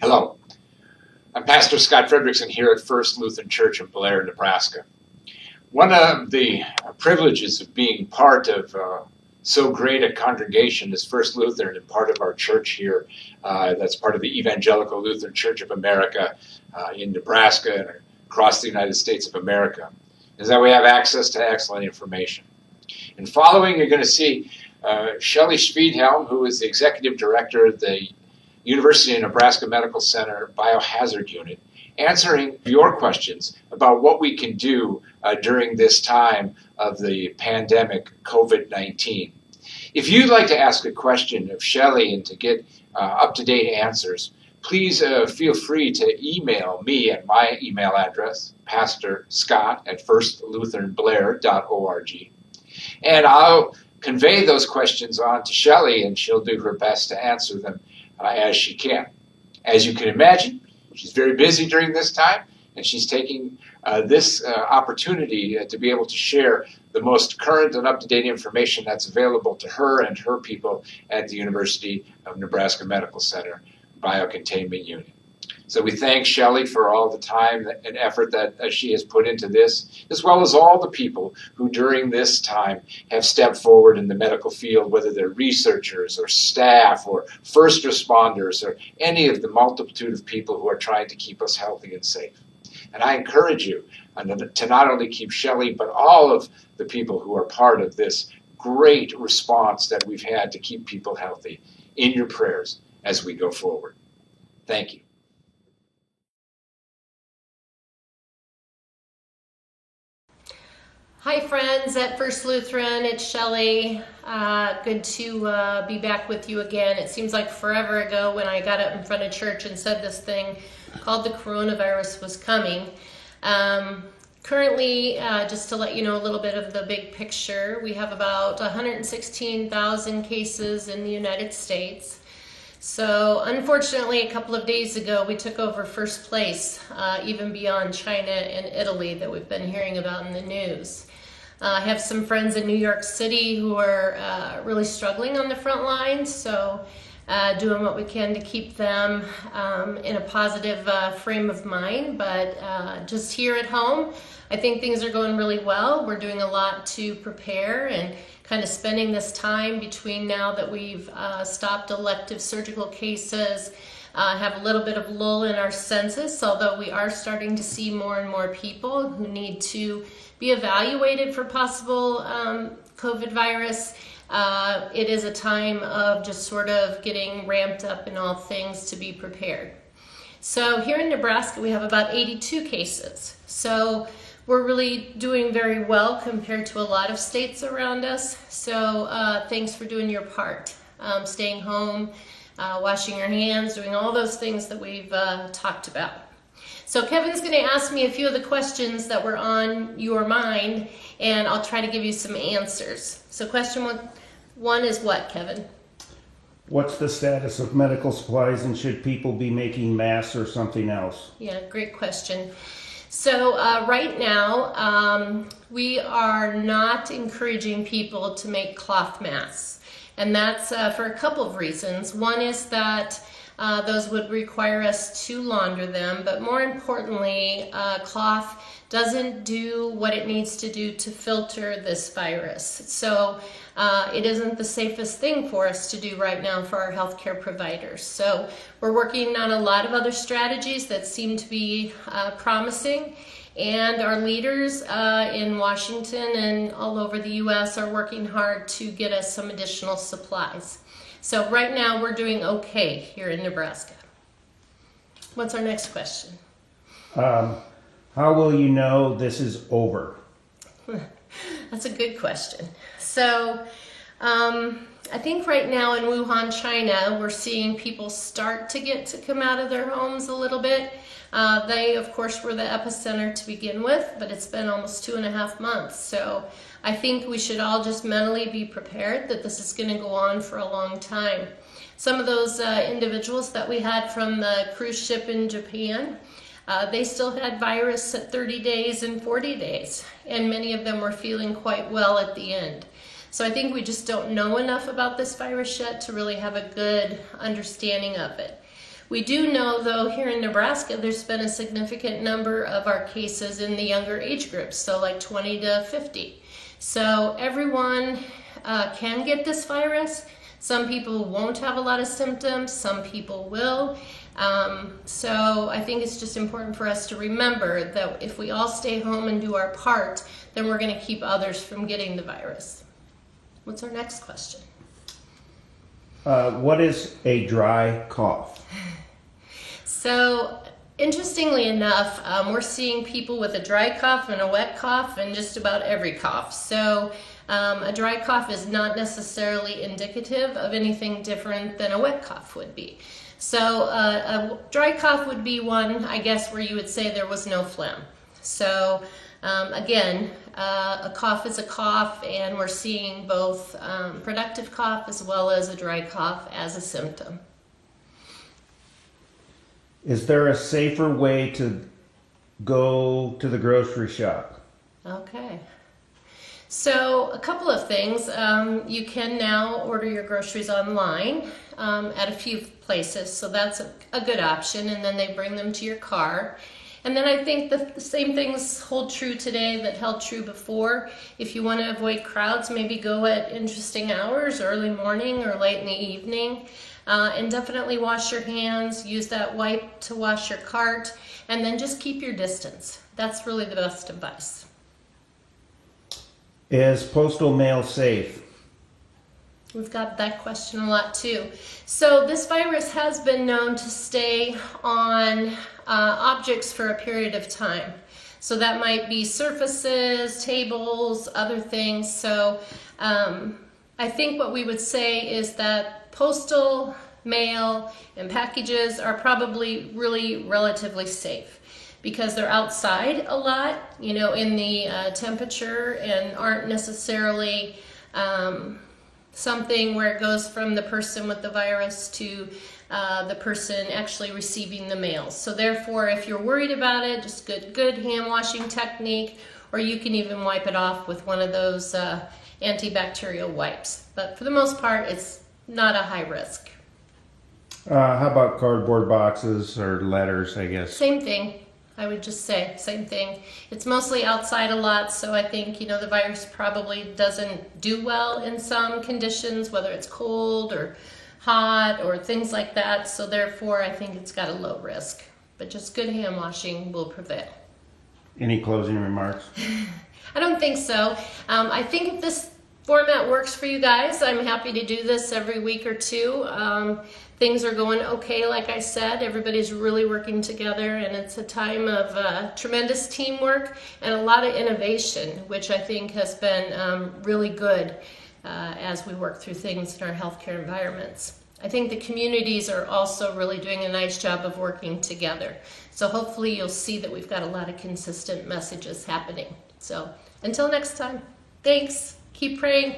Hello, I'm Pastor Scott Frederickson here at First Lutheran Church in Blair, Nebraska. One of the privileges of being part of so great a congregation as First Lutheran and part of our church here, that's part of the Evangelical Lutheran Church of America in Nebraska and across the United States of America, is that we have access to excellent information. And following, you're going to see Shelley Schwiedhelm, who is the Executive Director of the University of Nebraska Medical Center Biohazard Unit, answering your questions about what we can do during this time of the pandemic COVID-19. If you'd like to ask a question of Shelley and to get up-to-date answers, please feel free to email me at my email address, pastorscott@firstlutheranblair.org. And I'll convey those questions on to Shelley, and she'll do her best to answer them as she can. As you can imagine, she's very busy during this time, and she's taking this opportunity to be able to share the most current and up-to-date information that's available to her and her people at the University of Nebraska Medical Center Biocontainment Unit. So we thank Shelley for all the time and effort that she has put into this, as well as all the people who during this time have stepped forward in the medical field, whether they're researchers or staff or first responders or any of the multitude of people who are trying to keep us healthy and safe. And I encourage you to not only keep Shelley, but all of the people who are part of this great response that we've had to keep people healthy in your prayers as we go forward. Thank you. Hi friends at First Lutheran, it's Shelley. Good to be back with you again. It seems like forever ago when I got up in front of church and said this thing called the coronavirus was coming. Currently, just to let you know a little bit of the big picture, we have about 116,000 cases in the United States. So unfortunately, a couple of days ago, we took over first place, even beyond China and Italy that we've been hearing about in the news. I have some friends in New York City who are really struggling on the front lines, so doing what we can to keep them in a positive frame of mind. But just here at home, I think things are going really well. We're doing a lot to prepare and kind of spending this time between now that we've stopped elective surgical cases, have a little bit of lull in our census, although we are starting to see more and more people who need to be evaluated for possible COVID virus. It is a time of just sort of getting ramped up in all things to be prepared. So here in Nebraska, we have about 82 cases. So we're really doing very well compared to a lot of states around us. So thanks for doing your part. Staying home, washing your hands, doing all those things that we've talked about. So Kevin's going to ask me a few of the questions that were on your mind, and I'll try to give you some answers. So question one is what, Kevin? What's the status of medical supplies, and should people be making masks or something else? Yeah, great question. So right now, we are not encouraging people to make cloth masks. And that's for a couple of reasons. One is that those would require us to launder them, but more importantly, cloth doesn't do what it needs to do to filter this virus. So it isn't the safest thing for us to do right now for our healthcare providers. So we're working on a lot of other strategies that seem to be promising. And our leaders in Washington and all over the U.S. are working hard to get us some additional supplies. So right now we're doing okay here in Nebraska. What's our next question? How will you know this is over? That's a good question. So I think right now in Wuhan, China, we're seeing people start to come out of their homes a little bit. They, of course, were the epicenter to begin with, but it's been almost 2.5 months. So I think we should all just mentally be prepared that this is going to go on for a long time. Some of those individuals that we had from the cruise ship in Japan, they still had virus at 30 days and 40 days, and many of them were feeling quite well at the end. So I think we just don't know enough about this virus yet to really have a good understanding of it. We do know, though, here in Nebraska, there's been a significant number of our cases in the younger age groups, so like 20 to 50. So everyone can get this virus. Some people won't have a lot of symptoms, some people will. So I think it's just important for us to remember that if we all stay home and do our part, then we're going to keep others from getting the virus. What's our next question? What is a dry cough? So, interestingly enough, we're seeing people with a dry cough and a wet cough and just about every cough. So, a dry cough is not necessarily indicative of anything different than a wet cough would be. So, a dry cough would be one, I guess, where you would say there was no phlegm. So, again, a cough is a cough, and we're seeing both productive cough as well as a dry cough as a symptom. Is there a safer way to go to the grocery shop? Okay. So a couple of things. You can now order your groceries online at a few places, so that's a good option, and then they bring them to your car. And then I think the same things hold true today that held true before. If you want to avoid crowds, maybe go at interesting hours, early morning or late in the evening. And definitely wash your hands, use that wipe to wash your cart, and then just keep your distance. That's really the best advice. Is postal mail safe? We've got that question a lot too. So this virus has been known to stay on objects for a period of time. So that might be surfaces, tables, other things. So I think what we would say is that postal mail and packages are probably really relatively safe because they're outside a lot, you know, in the temperature, and aren't necessarily something where it goes from the person with the virus to the person actually receiving the mail. So therefore, if you're worried about it, just good hand washing technique, or you can even wipe it off with one of those antibacterial wipes. But for the most part, it's not a high risk. How about cardboard boxes or letters, I guess? Same thing. I would just say same thing. It's mostly outside a lot, so I think, you know, the virus probably doesn't do well in some conditions, whether it's cold or hot or things like that. So therefore, I think it's got a low risk. But just good hand washing will prevail. Any closing remarks? I don't think so. I think if this format works for you guys, I'm happy to do this every week or two. Things are going okay, like I said. Everybody's really working together, and it's a time of tremendous teamwork and a lot of innovation, which I think has been really good as we work through things in our healthcare environments. I think the communities are also really doing a nice job of working together. So hopefully you'll see that we've got a lot of consistent messages happening. So until next time, thanks. Keep praying.